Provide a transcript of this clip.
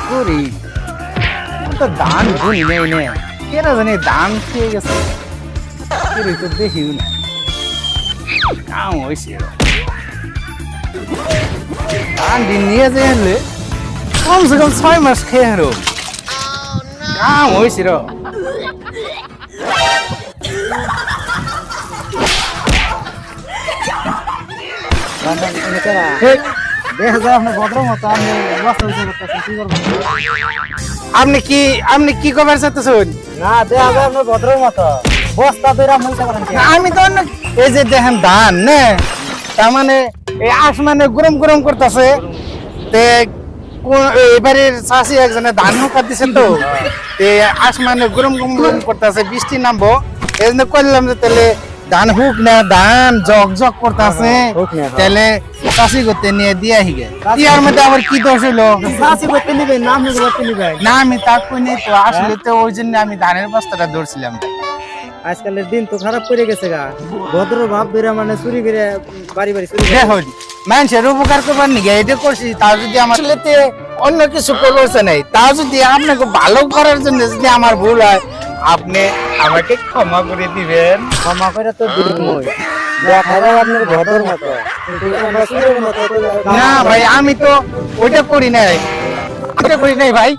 করি তো ধান ধুনি নেই নে কেনা জানি ধান খেয়ে গেছে করি তো দেখিও না কাম হয়েছে ধান দিন নিয়ে যে আনলে কমসে কম 6 মাস খেয়ে হারো কাম হয়েছে র আপনি কি কবার চাইতেছেন না দেখা যায় আপনার ভদ্রের মতো বস্তা বেরা মহিলা করেন আমি তো অন্য এই যে দেখেন ধান না তার মানে এই আসমানে গরম গরম করতেছে তে এবারে চাষি একজনে ধান মুখা দিছে তো আসমানে গরম গরম করতেছে বৃষ্টি নামবো এই জন্য করলাম যে তাহলে ধান হুক না ধান জগ জগ করতেছে তাহলে চাষি করতে নিয়ে দিয়ে আহিগে ইয়ার মধ্যে আবার কি দোষ হলো চাষি করতে নিবেন না আপনি করতে নিবেন না আমি তার কই নেই তো আসলে তো ওই জন্য আমি ধানের বস্তাটা ধরছিলাম আজকালের দিন তো খারাপ করে গেছে গা ভদ্র ভাব বেরা মানে চুরি করে বাড়ি বাড়ি চুরি দেখুন মানুষের উপকার করবার নিগে এটা করছি তাও যদি আমার আসলেতে অন্য কিছু করছে নাই তাও যদি আপনাকে ভালো করার জন্য যদি আমার ভুল হয় আপনি আমাকে ক্ষমা করে দিবেন ক্ষমা করে তো দিমই দেখা যায় আপনার ভদ্রের মতো কিন্তু আমরা চুরির মতো না ভাই আমি তো ওইটা করি নাই ভাই